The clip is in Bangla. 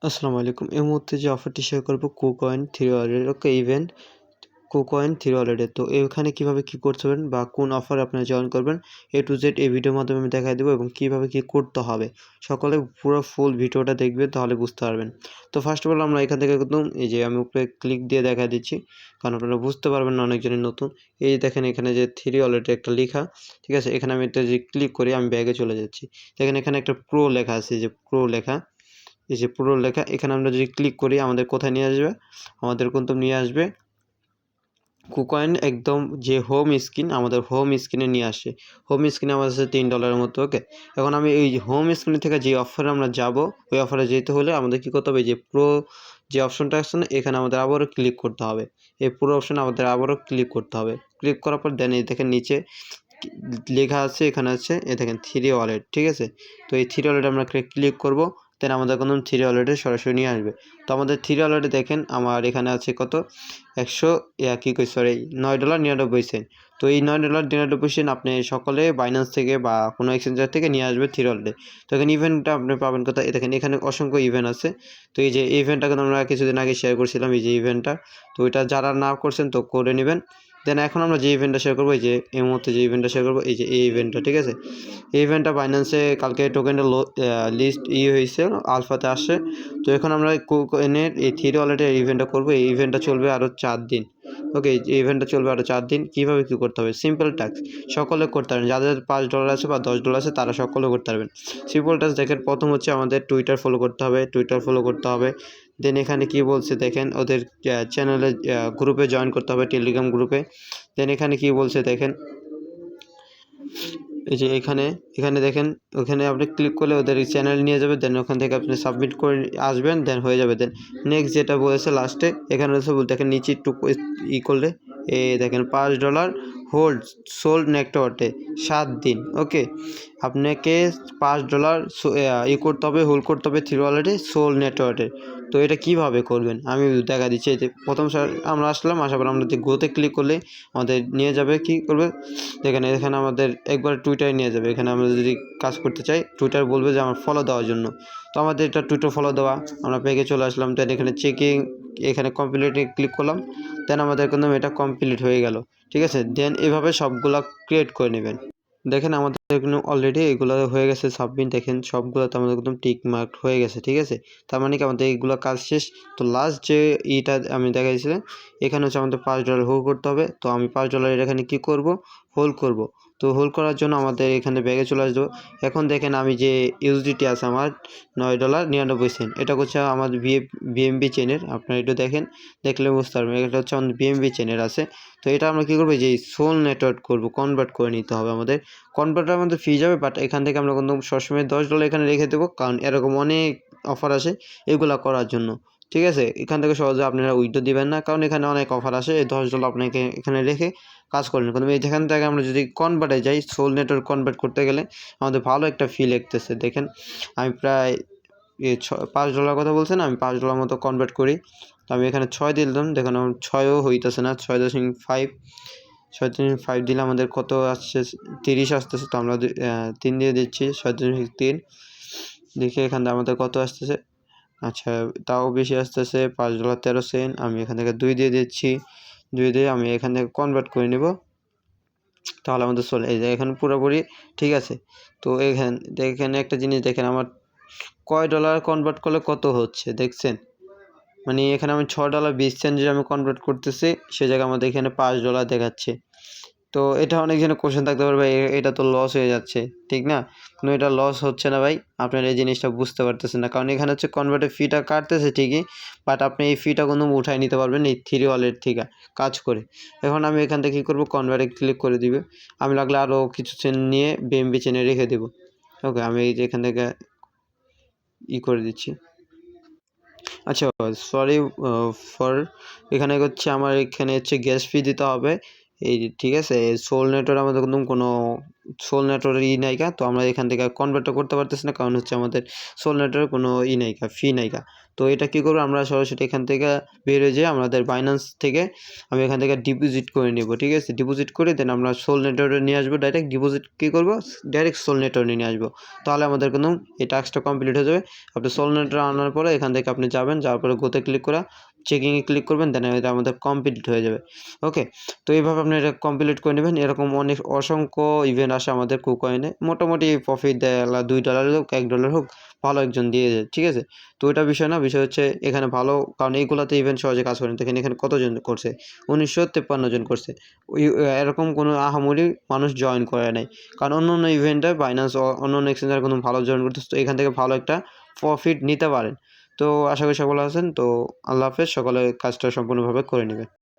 আসসালামু আলাইকুম। এই মুহূর্তে যে অফারটি শেয়ার করব KuCoin থ্রি ওয়ালেটের ওকে ইভেন্ট KuCoin থ্রি ওয়ালেটের। তো এখানে কিভাবে কি করতে পারবেন বা কোন অফারে আপনারা জয়েন করবেন A to Z এই ভিডিওর মাধ্যমে আমি দেখাই দেবো এবং কিভাবে কি করতে হবে। সকলে পুরো ফুল ভিডিওটা দেখবেন তাহলে বুঝতে পারবেন। তো ফার্স্ট অফ অল আমরা এখান থেকে একদম এই যে আমি উপরে ক্লিক দিয়ে দেখাই দিচ্ছি, কারণ আপনারা বুঝতে পারবেন না অনেকজনই নতুন। এই যে দেখেন এখানে যে থ্রি ওয়ালেটে একটা লেখা, ঠিক আছে? এখানে আমি একটা যে ক্লিক করি আমি ব্যাগে চলে যাচ্ছি। দেখেন এখানে একটা প্রো লেখা আছে, যে প্রো লেখা, এই যে পুরো লেখা। এখানে আমরা যদি ক্লিক করি আমাদের কোথায় নিয়ে আসবে, আমাদের কিন্তু নিয়ে আসবে KuCoin একদম যে হোম স্ক্রিন, আমাদের হোম স্ক্রিনে নিয়ে আসে। হোম স্ক্রিনে আমাদের আছে $3 মতো। ওকে, এখন আমি এই হোম স্ক্রিন থেকে যে অফারে আমরা যাব, ওই অফারে যেতে হলে আমাদের কী করতে হবে, যে প্রো যে অপশনটা আছে না, এখানে আমাদের আবারও ক্লিক করতে হবে। এই পুরো অপশনে আমাদের আবারও ক্লিক করতে হবে। ক্লিক করার পর দেন এই দেখেন নিচে লেখা আছে, এখানে আছে এ দেখেন থ্রি ওয়ালেট, ঠিক আছে? তো এই থ্রি ওয়ালেটে আমরা ক্লিক করব, দেন আমাদের কোনো থ্রি ওয়ালেটে সরাসরি নিয়ে আসবে। তো আমাদের থ্রি ওয়ালেটে দেখেন আমার এখানে আছে কত, $9.99। তো এই $9.99 আপনি সকলে বাইন্যান্স থেকে বা কোনো এক্সচেঞ্জার থেকে নিয়ে আসবে থ্রি ওয়ালেটে। তো এখানে ইভেন্টটা আপনি পাবেন কোথায়, দেখেন এখানে অসংখ্য ইভেন্ট আছে। তো এই যে ইভেন্টটা কিন্তু আমরা কিছুদিন আগে শেয়ার করছিলাম, এই যে ইভেন্টটা। তো এটা যারা না করছেন তো করে নেবেন। দেন এখন আমরা যে ইভেন্টটা শেয়ার করবো, এই যে এই মুহূর্তে যে ইভেন্টটা শেয়ার করবো, এই যে এই ইভেন্টটা, ঠিক আছে? এই ইভেন্টটা বাইন্যান্সে কালকে টোকেনটা লিস্ট হয়েছে, আলফাতে আসছে। তো এখন আমরা KuCoin-এর এই থ্রি ওয়ালেটের ইভেন্টটা করবো। এই ইভেন্টটা চলবে আরও 4 দিন। ওকে, এই ইভেন্টটা চলবে আরও 4 দিন। কীভাবে কী করতে হবে, সিম্পল টাস্ক, সকলে করতে পারবেন। যাদের $5 আছে বা $10 আছে তারা সকলে করতে পারবেন। সিম্পল টাস্ক দেখেন, প্রথম হচ্ছে আমাদের টুইটার ফলো করতে হবে। দেন এখানে কি বলছে দেখেন, ওদের চ্যানেলে গ্রুপে জয়েন করতে হবে, টেলিগ্রাম গ্রুপে। দেন এখানে কি বলছে দেখেন, এই যে এখানে দেখেন, ওখানে আপনি ক্লিক করলে ওদের চ্যানেল নিয়ে যাবে। দেন ওখান থেকে আপনি সাবমিট করে আসবেন, দেন হয়ে যাবে। দেন নেক্সট যেটা বলেছে লাস্টে, এখানে হচ্ছে দেখেন নিচে একটু করলে দেখেন $5 হোল্ড সোল্ড নেটওয়ার্কে 7 দিন। ওকে, আপনাকে $5 করতে হবে, হোল্ড করতে হবে থ্রি ওয়ালেটে সোল নেটওয়ার্কে। তো এটা কিভাবে করবেন আমি দেখা দিচ্ছি। এই যে প্রথম আমরা আসলাম, আসার পর আমরা যে গোতে ক্লিক করলে আমাদের নিয়ে যাবে, কি করবে দেখেন এখানে আমাদের একবার টুইটারে নিয়ে যাবে। এখানে আমরা যদি কাজ করতে চাই, টুইটার বলবে যে আমার ফলো দেওয়ার জন্য। তো আমাদের এটা টুইটার ফলো দেওয়া, আমরা পেগে চলে আসলাম। দেন এখানে চেকিং, এখানে কমপ্লিটে ক্লিক করলাম। দেন আমাদের কিন্তু এটা কমপ্লিট হয়ে গেল, ঠিক আছে? দেন এভাবে সবগুলা ক্রিয়েট করে নেবেন। দেখেন আমাদের এখানে অলরেডি এগুলো হয়ে গেছে সাবমিট। দেখেন সবগুলোতে আমাদের একদম টিক মার্ক হয়ে গেছে, ঠিক আছে? তার মানে কি আমাদের এইগুলো কাজ শেষ। তো লাস্ট যে ইটা আমি দেখাইছিলাম, এখানে হচ্ছে আমাদের $5 হোল্ড করতে হবে। তো আমি $5 এখানে কি করব, হোল্ড করব। তো হোল্ড করার জন্য আমাদের এখানে ব্যাগে চলে আসবো। এখন দেখেন আমি যে ইউএসডিটি আছে আমার $9.99, এটা হচ্ছে আমাদের বিএমবি চেনের। আপনারা একটু দেখেন, দেখলে বুঝতে পারবেন এটা হচ্ছে আমাদের বিএমবি চেনের আছে। তো এটা আমরা কী করবো, যে সোল নেটওয়ার্ক করবো, কনভার্ট করে নিতে হবে আমাদের। কনভার্টার আমাদের ফি যাবে, বাট এখান থেকে আমরা কিন্তু সবসময় $10 এখানে রেখে দেবো, কারণ এরকম অনেক অফার আসে এগুলা করার জন্য, ঠিক আছে? এখান থেকে সহজে আপনারা উইথড্র দিবেন না, কারণ এখানে অনেক অফার আসে। এই $10 আপনাকে এখানে রেখে কাজ করেন। কিন্তু এখান থেকে আমরা যদি কনভার্টে যাই, সোল নেটওয়ার্ক কনভার্ট করতে গেলে আমাদের ভালো একটা ফি লাগতেছে। দেখেন আমি প্রায় $5 কথা বলছেন, আমি $5 মতো কনভার্ট করি। তো আমি এখানে 6 দিলাম, দেখুন আমার 6ও হইতেছে না, 6.5 দিলে আমাদের কত আসছে, 30 আসতেছে। তো আমরা 3 দিয়ে দিচ্ছি, 6.3। দেখি এখান থেকে আমাদের কত আসতেছে। আচ্ছা, তাও বেশি আসতেছে, $5.13। আমি এখান থেকে 2 দিয়ে দিচ্ছি, 2 দিয়ে আমি এখান থেকে কনভার্ট করে নেব। তাহলে আমাদের চলে এই যে এখানে পুরোপুরি ঠিক আছে। তো এখানে একটা জিনিস দেখেন, আমার কয় ডলার কনভার্ট করলে কত হচ্ছে দেখছেন? মানে এখানে আমি $6.20 যে আমি কনভার্ট করতেছি, সে জায়গায় আমাদের এখানে $5 দেখাচ্ছে। তো এটা অনেকজনের কোশ্চেন থাকতে পারে, ভাই এটা তো লস হয়ে যাচ্ছে, ঠিক না? কিন্তু এটা লস হচ্ছে না ভাই, আপনারা এই জিনিসটা বুঝতে পারতেছেন না। কারণ এখানে হচ্ছে কনভার্টের ফিটা কাটতেছে ঠিকই, বাট আপনি এই ফিটা কিন্তু উঠায় নিতে পারবেন এই থ্রি ওয়ালেট থেকে কাজ করে। এখন আমি এখান থেকে কী করবো, কনভার্টে ক্লিক করে দিবে। আমি লাগলে আরও কিছু চেন নিয়ে বিএমবি চেনে রেখে দেবো। ওকে, আমি এই যে এখান থেকে করে দিচ্ছি। আচ্ছা, সরি ফর, এখানে হচ্ছে আমার এখানে হচ্ছে গ্যাস ফি দিতে হবে। এই ঠিক আছে, সোল নেটওয়ার্ক আমাদের কোনো সোল নেটওয়ার্কের নাইকা। তো আমরা এখান থেকে কনভার্টটা করতে পারতেছি না, কারণ হচ্ছে আমাদের সোল নেটওয়ার্ক কোনো নাইকা, ফি নাইকা। তো এটা কী করবো, আমরা সরাসরি এখান থেকে বের হয়ে যেয়ে আমাদের বাইন্যান্স থেকে আমি এখান থেকে ডিপোজিট করে নেব, ঠিক আছে। ডিপোজিট করে দেন আমরা সোল নেটওয়ার্কে নিয়ে আসবো, ডাইরেক্ট ডিপোজিট কী করবো, ডাইরেক্ট সোল নেটওয়ার্কে নিয়ে আসবো। তাহলে আমাদের কিন্তু এই টাস্কটা কমপ্লিট হয়ে যাবে। আপনি সোল নেটওয়ার্ক আনার পরে এখান থেকে আপনি যাবেন, যাওয়ার পরে গোতে ক্লিক করা চেকিংয়ে ক্লিক করবেন, দেন এটা আমাদের কমপ্লিট হয়ে যাবে। ওকে, তো এইভাবে আপনি এটা কমপ্লিট করে নেবেন। এরকম অনেক অসংখ্য ইভেন্ট আসে আমাদের কুকয়েনে, মোটামুটি প্রফিট দেয় $2 হোক $1 হোক, ভালো একজন দিয়ে যায়, ঠিক আছে। তো এটা বিষয় না, বিষয় হচ্ছে এখানে ভালো, কারণ এইগুলাতে ইভেন্ট সহজে কাজ করেন। দেখেন এখানে কতজন করছে, 1953 জন করছে। এরকম কোনো আহামরি মানুষ জয়েন করে নাই, কারণ অন্য অন্য ইভেন্টে বাইন্যান্স অন্য অন্য এক্সচেঞ্জার কোনো ভালো জয়েন করতেছে, তো এখান থেকে ভালো একটা প্রফিট নিতে পারেন। তো আশা করি সকলে আছেন। তো আল্লাহ হাফেজ, সকলে কাজটা সম্পূর্ণভাবে করে নেবেন।